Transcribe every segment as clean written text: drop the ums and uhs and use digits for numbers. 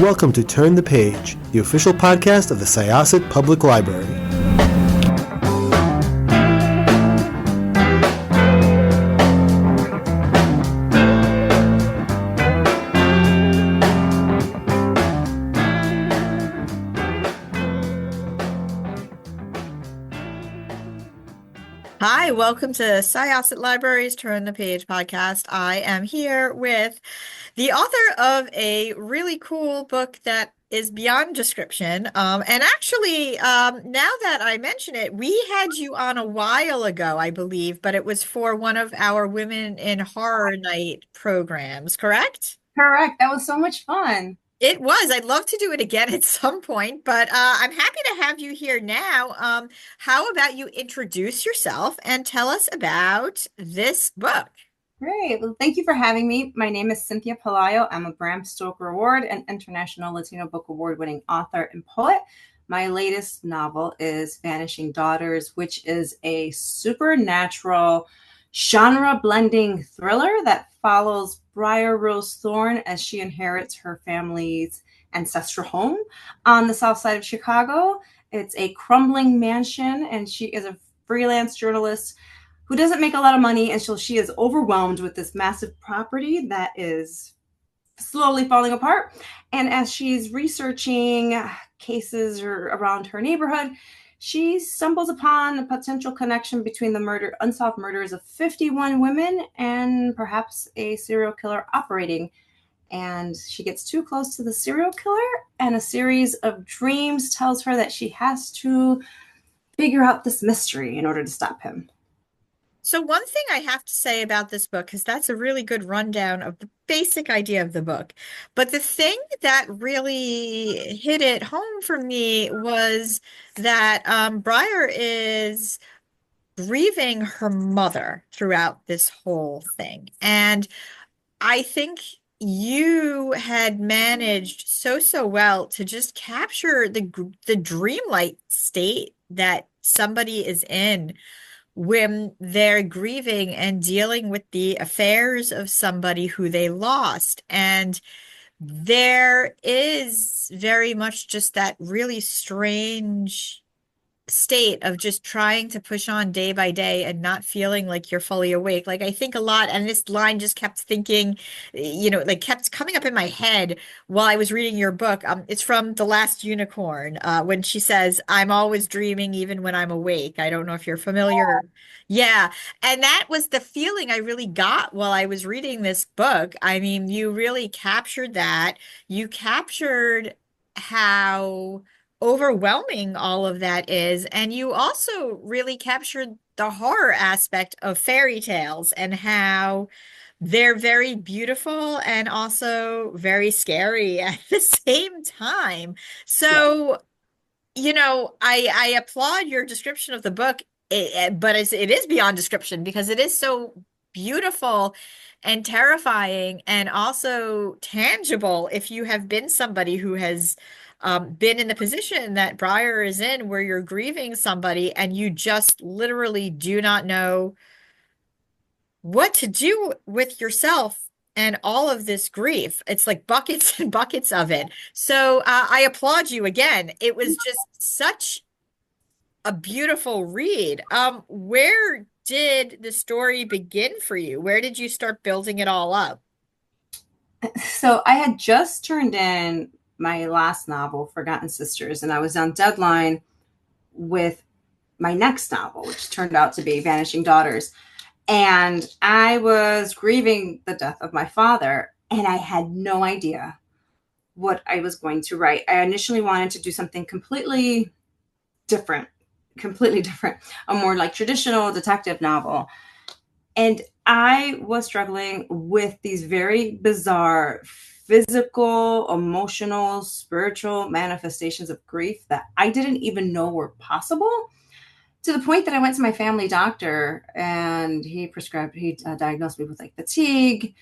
welcome to Turn the Page, the official podcast of the Syosset Public Library. Hi, welcome to Syosset Library's Turn the Page podcast. I am here with the author of a really cool book that is beyond description. And actually, now that I mention it, we had you on a while ago, I believe, but it was for one of our Women in Horror Night programs, correct? Correct. That was so much fun. It was. I'd love to do it again at some point, but I'm happy to have you here now. How about you introduce yourself and tell us about this book? Great. Well, thank you for having me. My name is Cynthia Pelayo. I'm a Bram Stoker Award and International Latino Book Award winning author and poet. My latest novel is Vanishing Daughters, which is a supernatural genre blending thriller that follows Briar Rose Thorne as she inherits her family's ancestral home on the south side of Chicago. It's a crumbling mansion, and she is a freelance journalist who doesn't make a lot of money, and so she is overwhelmed with this massive property that is slowly falling apart. And as she's researching cases around her neighborhood, she stumbles upon a potential connection between the unsolved murders of 51 women and perhaps a serial killer operating. And she gets too close to the serial killer, and a series of dreams tells her that she has to figure out this mystery in order to stop him. So one thing I have to say about this book, because that's a really good rundown of the basic idea of the book, but the thing that really hit it home for me was that Briar is grieving her mother throughout this whole thing. And I think you had managed so well to just capture the dreamlike state that somebody is in when they're grieving and dealing with the affairs of somebody who they lost. And there is very much just that really strange state of just trying to push on day by day and not feeling like you're fully awake. Like I think a lot, and this line just kept thinking, like kept coming up in my head while I was reading your book. It's from The Last Unicorn, when she says, "I'm always dreaming even when I'm awake." I don't know if you're familiar. Yeah. And that was the feeling I really got while I was reading this book. I mean, you really captured that. You captured how overwhelming all of that is. And you also really captured the horror aspect of fairy tales and how they're very beautiful and also very scary at the same time. So, I applaud your description of the book, but it is beyond description because it is so beautiful and terrifying and also tangible if you have been somebody who has been in the position that Briar is in, where you're grieving somebody and you just literally do not know what to do with yourself and all of this grief. It's like buckets and buckets of it. So I applaud you again. It was just such a beautiful read. Where did the story begin for you? Where did you start building it all up? So I had just turned in my last novel, Forgotten Sisters, and I was on deadline with my next novel, which turned out to be Vanishing Daughters. And I was grieving the death of my father, and I had no idea what I was going to write. I initially wanted to do something completely different, a more like traditional detective novel. And I was struggling with these very bizarre physical, emotional, spiritual manifestations of grief that I didn't even know were possible, to the point that I went to my family doctor and he diagnosed me with like fatigue,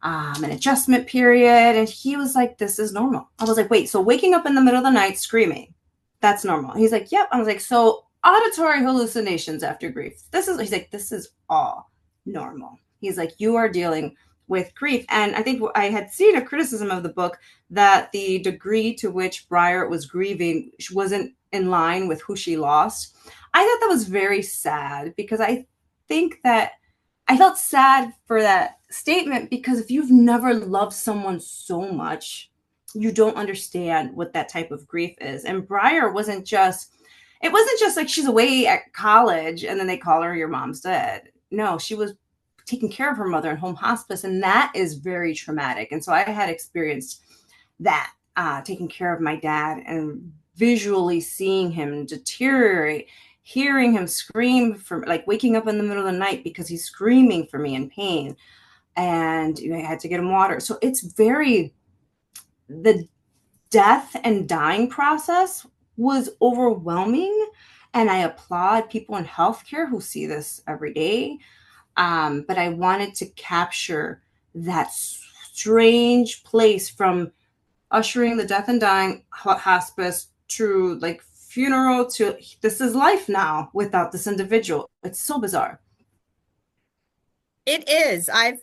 an adjustment period. And he was like, "This is normal." I was like, "Wait, so waking up in the middle of the night screaming, that's normal?" He's like, "Yep." I was like, "So auditory hallucinations after grief, he's like, "This is all normal." He's like, "You are dealing with grief. And I think I had seen a criticism of the book that the degree to which Briar was grieving wasn't in line with who she lost. I thought that was very sad, because I think that I felt sad for that statement, because if you've never loved someone so much, you don't understand what that type of grief is. And Briar it wasn't just like she's away at college and then they call her, your mom's dead. No, she was taking care of her mother in home hospice, and that is very traumatic. And so I had experienced that, taking care of my dad and visually seeing him deteriorate, hearing him scream, for like waking up in the middle of the night because he's screaming for me in pain, and I had to get him water. So it's the death and dying process was overwhelming. And I applaud people in healthcare who see this every day. But I wanted to capture that strange place from ushering the death and dying hospice to like funeral to this is life now without this individual. It's so bizarre. It is. I've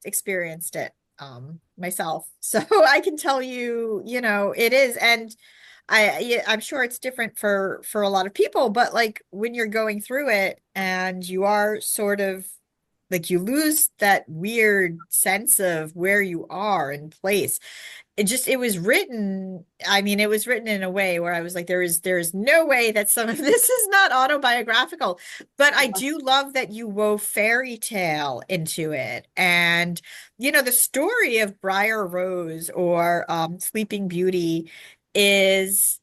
experienced it myself. So I can tell you, it is. And I'm sure it's different for a lot of people, but like when you're going through it and you are sort of like you lose that weird sense of where you are in place. It was written, I mean, it was written in a way where I was like, there is no way that some of this is not autobiographical. But I do love that you wove fairy tale into it. And, the story of Briar Rose or Sleeping Beauty is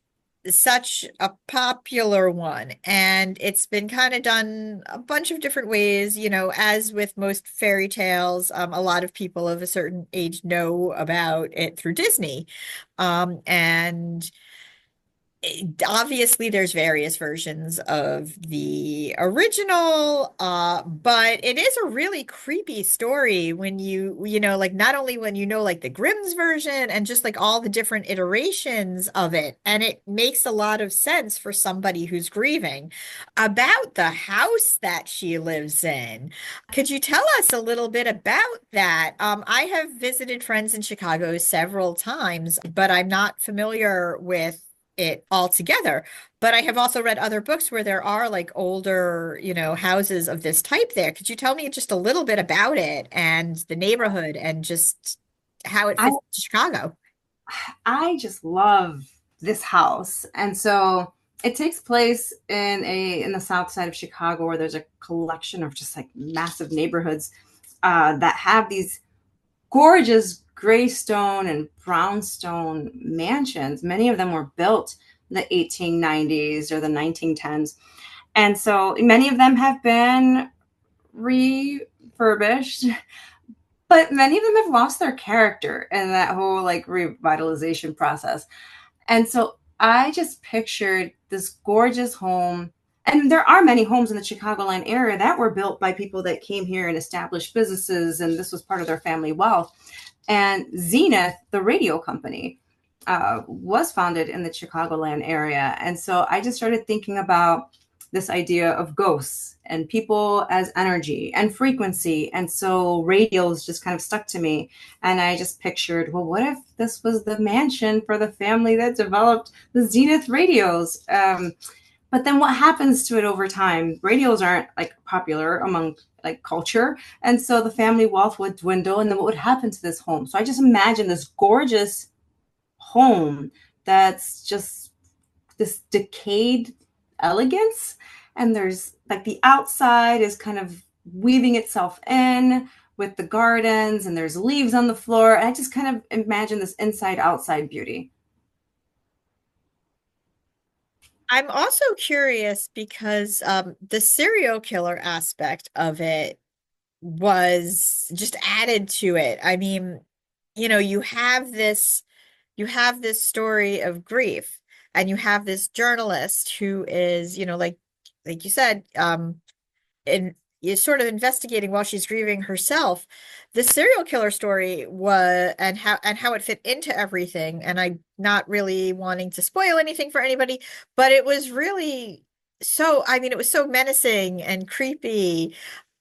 such a popular one, and it's been kind of done a bunch of different ways, as with most fairy tales. A lot of people of a certain age know about it through Disney. And obviously there's various versions of the original, but it is a really creepy story when like not only when like the Grimm's version and just like all the different iterations of it, and it makes a lot of sense for somebody who's grieving. About the house that she lives in, could you tell us a little bit about that? I have visited friends in Chicago several times, but I'm not familiar with it all together. But I have also read other books where there are like older, houses of this type there. Could you tell me just a little bit about it and the neighborhood and just how it I fits to Chicago? I just love this house. And so it takes place in the south side of Chicago, where there's a collection of just like massive neighborhoods that have these gorgeous gray stone and brownstone mansions. Many of them were built in the 1890s or the 1910s. And so many of them have been refurbished, but many of them have lost their character in that whole like revitalization process. And so I just pictured this gorgeous home. And there are many homes in the Chicagoland area that were built by people that came here and established businesses, and this was part of their family wealth. And Zenith, the radio company, was founded in the Chicagoland area. And so I just started thinking about this idea of ghosts and people as energy and frequency. And so radios just kind of stuck to me. And I just pictured, well, what if this was the mansion for the family that developed the Zenith radios? But then what happens to it over time? Radios aren't like popular among like culture. And so the family wealth would dwindle. And then what would happen to this home? So I just imagine this gorgeous home that's just this decayed elegance. And there's like the outside is kind of weaving itself in with the gardens, and there's leaves on the floor. And I just kind of imagine this inside outside beauty. I'm also curious because the serial killer aspect of it was just added to it. I mean, you have this story of grief, and you have this journalist who is, like you said, and is sort of investigating while she's grieving herself. The serial killer story was and how it fit into everything. And I'm not really wanting to spoil anything for anybody, but it was really so, I mean, it was so menacing and creepy.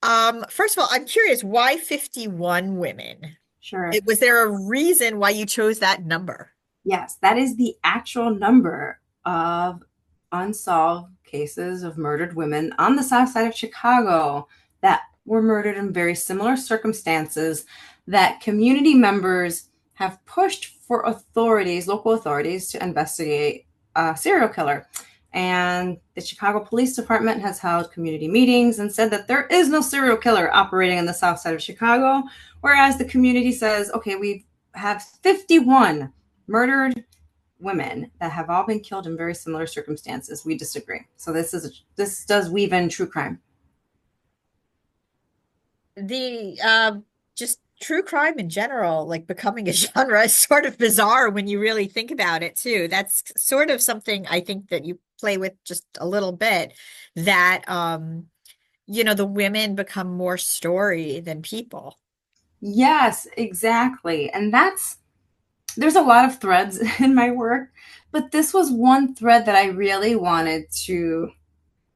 First of all, I'm curious, why 51 women? Sure. Was there a reason why you chose that number? Yes, that is the actual number of unsolved cases of murdered women on the south side of Chicago that were murdered in very similar circumstances that community members have pushed for authorities, local authorities, to investigate a serial killer. And the Chicago Police Department has held community meetings and said that there is no serial killer operating on the south side of Chicago, whereas the community says, okay, we have 51 murdered women that have all been killed in very similar circumstances. We disagree. So this does weave in true crime. The just true crime in general, like becoming a genre, is sort of bizarre when you really think about it too. That's sort of something I think that you play with just a little bit, that the women become more story than people. Yes, exactly. And there's a lot of threads in my work, but this was one thread that I really wanted to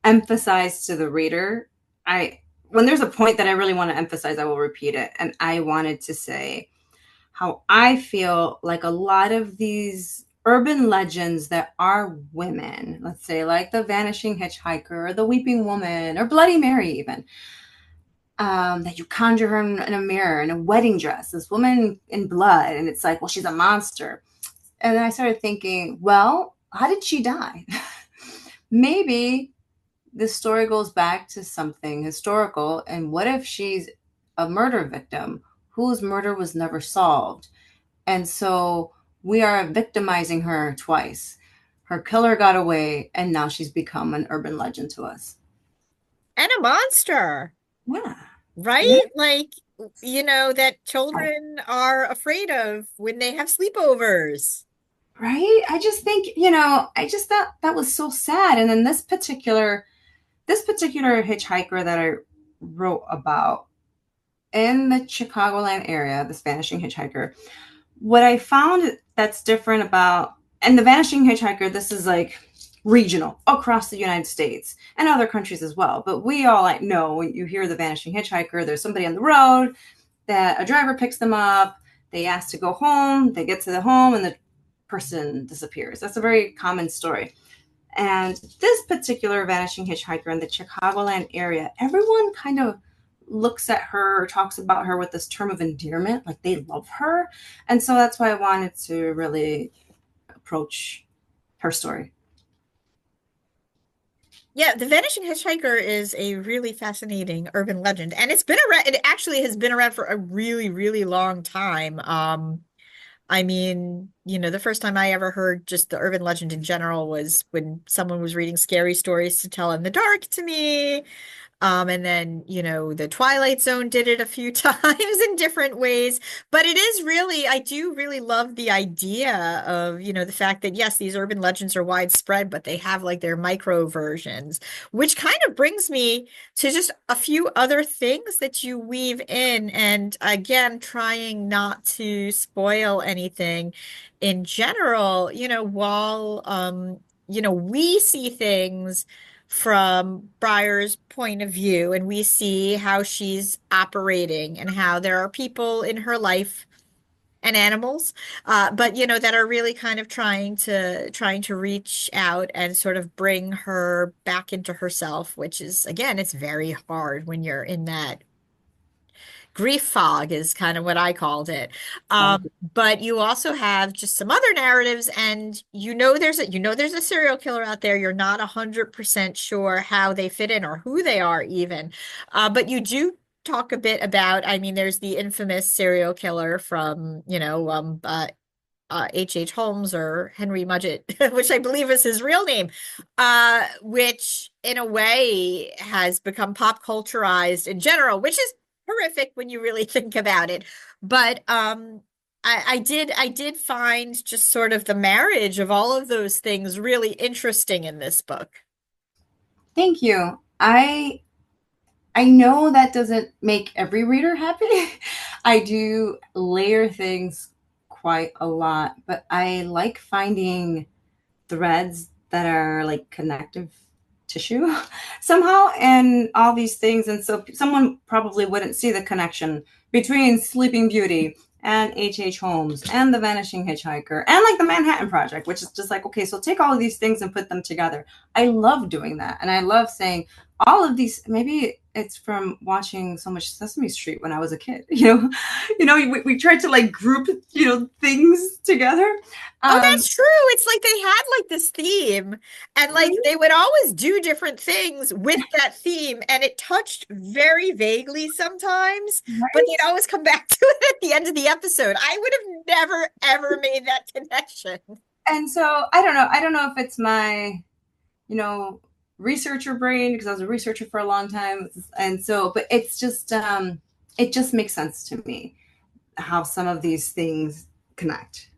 emphasize to the reader. I When there's a point that I really want to emphasize, I will repeat it. And I wanted to say how I feel like a lot of these urban legends that are women, let's say like the Vanishing Hitchhiker or the Weeping Woman or Bloody Mary, even, that you conjure her in a mirror in a wedding dress, this woman in blood, and it's like, well, she's a monster. And then I started thinking, well, how did she die? Maybe this story goes back to something historical. And what if she's a murder victim whose murder was never solved? And so we are victimizing her twice. Her killer got away, and now she's become an urban legend to us. And a monster, Yeah. Yeah. right? Like, that children are afraid of when they have sleepovers. Right? I just think, I just thought that was so sad. And then this particular hitchhiker that I wrote about in the Chicagoland area, this vanishing hitchhiker, what I found that's different about, and the vanishing hitchhiker, this is like regional across the United States and other countries as well. But we all like know when you hear the vanishing hitchhiker, there's somebody on the road that a driver picks them up. They ask to go home. They get to the home and the person disappears. That's a very common story. And this particular vanishing hitchhiker in the Chicagoland area, everyone kind of looks at her or talks about her with this term of endearment, like they love her. And so that's why I wanted to really approach her story. Yeah, the Vanishing Hitchhiker is a really fascinating urban legend, and it's been around. It actually has been around for a really, really long time. I mean, the first time I ever heard just the urban legend in general was when someone was reading scary stories to tell in the dark to me. And then, the Twilight Zone did it a few times in different ways. But it is really, I do really love the idea of, the fact that, yes, these urban legends are widespread, but they have like their micro versions, which kind of brings me to just a few other things that you weave in. And again, trying not to spoil anything in general, while, we see things from Briar's point of view, and we see how she's operating and how there are people in her life and animals, but that are really kind of trying to reach out and sort of bring her back into herself, which is, again, it's very hard when you're in that grief fog, is kind of what I called it. But you also have just some other narratives, and there's a serial killer out there. You're not 100% sure how they fit in or who they are even. But you do talk a bit about, I mean, there's the infamous serial killer from, H.H. Holmes, or Henry Mudgett, which I believe is his real name, which in a way has become pop culturized in general, which is horrific when you really think about it. But I did find just sort of the marriage of all of those things really interesting in this book. Thank you. I know that doesn't make every reader happy. I do layer things quite a lot, but I like finding threads that are like connective tissue somehow and all these things. And so someone probably wouldn't see the connection between Sleeping Beauty and H.H. Holmes and the Vanishing Hitchhiker and like the Manhattan Project, which is just like, okay, so take all of these things and put them together. I love doing that. And I love saying all of these, maybe it's from watching so much Sesame Street when I was a kid, we tried to like group, things together. Oh, that's true. It's like they had like this theme and like they would always do different things with that theme and it touched very vaguely sometimes, but they'd always come back to it at the end of the episode. I would have never ever made that connection. And so I don't know. I don't know if it's my, researcher brain because I was a researcher for a long time. And so, but it's just, it just makes sense to me how some of these things connect.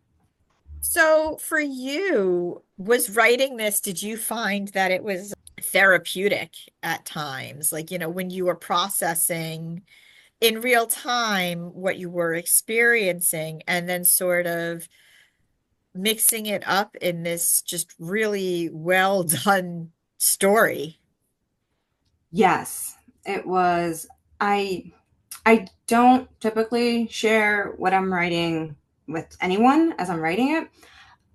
So for you, was writing this, did you find that it was therapeutic at times? Like, when you were processing in real time what you were experiencing and then sort of mixing it up in this just really well done story. Yes, it was. I don't typically share what I'm writing with anyone as I'm writing it.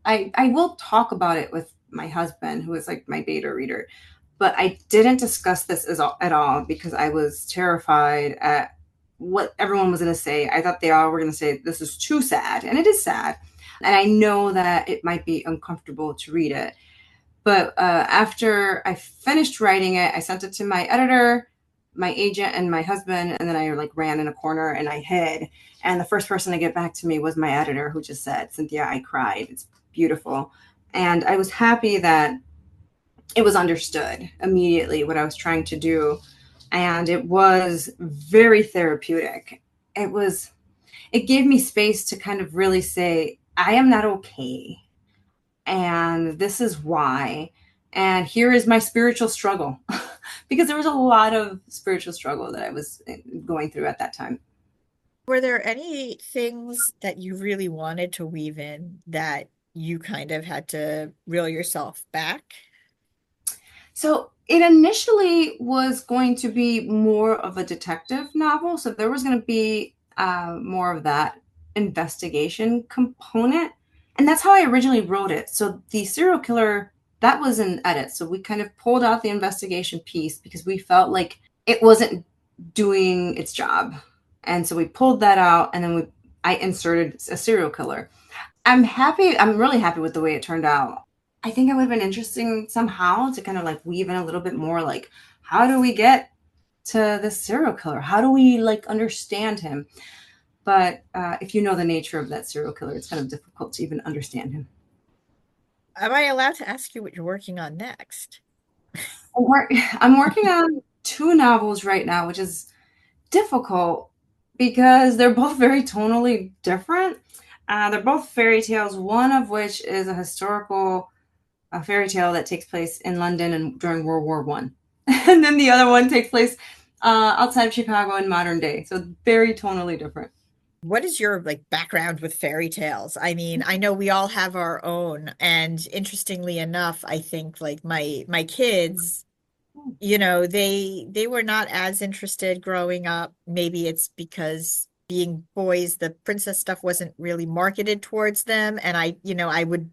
I will talk about it with my husband, who is like my beta reader, but I didn't discuss this at all because I was terrified at what everyone was going to say. I thought they all were going to say, this is too sad. And it is sad. And I know that it might be uncomfortable to read it. But after I finished writing it, I sent it to my editor, my agent, and my husband. And then I like ran in a corner and I hid. And the first person to get back to me was my editor, who just said, Cynthia, I cried. It's beautiful. And I was happy that it was understood immediately what I was trying to do. And it was very therapeutic. It gave me space to kind of really say, I am not okay. And this is why. And here is my spiritual struggle. Because there was a lot of spiritual struggle that I was going through at that time. Were there any things that you really wanted to weave in that you kind of had to reel yourself back? So it initially was going to be more of a detective novel. So there was going to be more of that investigation component. And that's how I originally wrote it. So the serial killer, that was an edit. So we kind of pulled out the investigation piece because we felt like it wasn't doing its job. And so we pulled that out and then I inserted a serial killer. I'm really happy with the way it turned out. I think it would have been interesting somehow to kind of like weave in a little bit more like, how do we get to the serial killer? How do we like understand him? But if you know the nature of that serial killer, it's kind of difficult to even understand him. Am I allowed to ask you what you're working on next? I'm working on 2 novels right now, which is difficult because they're both very tonally different. They're both fairy tales, one of which is a historical fairy tale that takes place in London and during World War I. And then the other one takes place outside of Chicago in modern day. So very tonally different. What is your like background with fairy tales? I mean, I know we all have our own, and interestingly enough, I think like my kids, they were not as interested growing up. Maybe it's because being boys, the princess stuff wasn't really marketed towards them, and I would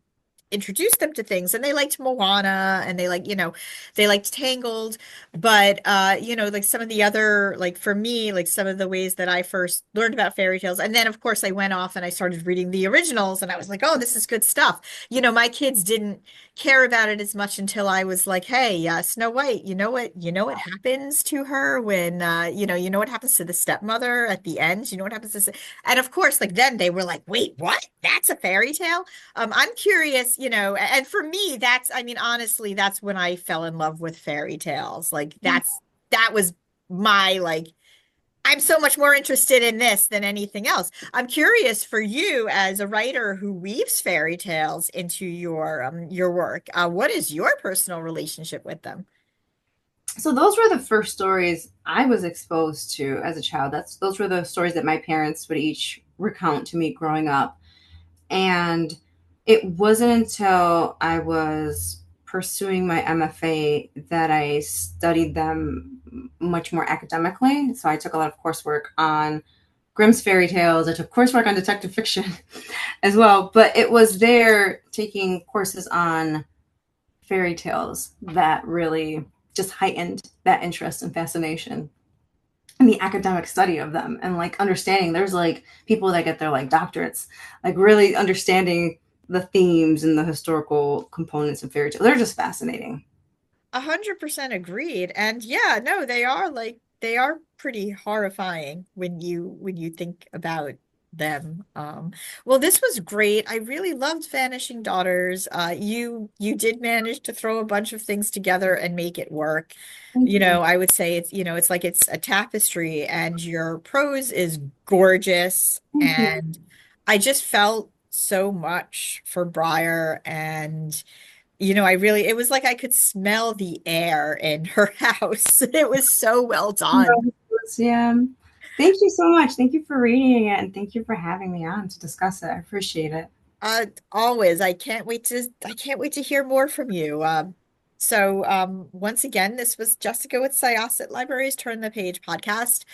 introduce them to things, and they liked Moana and they liked Tangled, but like some of the other, like for me, like some of the ways that I first learned about fairy tales, and then of course I went off and I started reading the originals and I was like, oh, this is good stuff. My kids didn't care about it as much until I was like, hey, Snow White, you know what happens to her when you know what happens to the stepmother at the end, what happens to and of course like then they were like, wait, what, that's a fairy tale. I'm curious, and for me, honestly, that's when I fell in love with fairy tales. Like that was my, like, I'm so much more interested in this than anything else. I'm curious for you as a writer who weaves fairy tales into your work. What is your personal relationship with them? So those were the first stories I was exposed to as a child. Those were the stories that my parents would each recount to me growing up. And it wasn't until I was pursuing my MFA that I studied them much more academically. So I took a lot of coursework on Grimm's fairy tales. I took coursework on detective fiction as well. But it was there taking courses on fairy tales that really just heightened that interest and fascination in the academic study of them, and like understanding there's like people that get their like doctorates, like really understanding the themes and the historical components of fairy tales. They're just fascinating. 100% agreed. And yeah, no, they are pretty horrifying when you think about them. Well, this was great. I really loved Vanishing Daughters. You did manage to throw a bunch of things together and make it work. Thank You you. know, I would say it's, you know, it's like it's a tapestry, and your prose is gorgeous. Thank you. And I just felt so much for Briar. And you know, it was like I could smell the air in her house. It was so well done. Yeah. Thank you so much. Thank you for reading it, and thank you for having me on to discuss it. I appreciate it. Always. I can't wait to hear more from you. Once again, this was Jessica with Syosset Libraries Turn the Page podcast.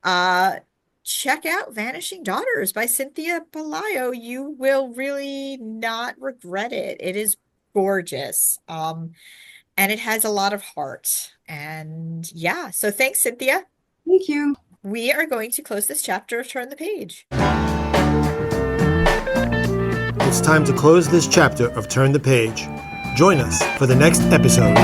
Uh, Check out Vanishing Daughters by Cynthia Pelayo. You will really not regret it. It is gorgeous. And it has a lot of heart. And yeah, so thanks, Cynthia. Thank you. We are going to close this chapter of Turn the Page. It's time to close this chapter of Turn the Page. Join us for the next episode.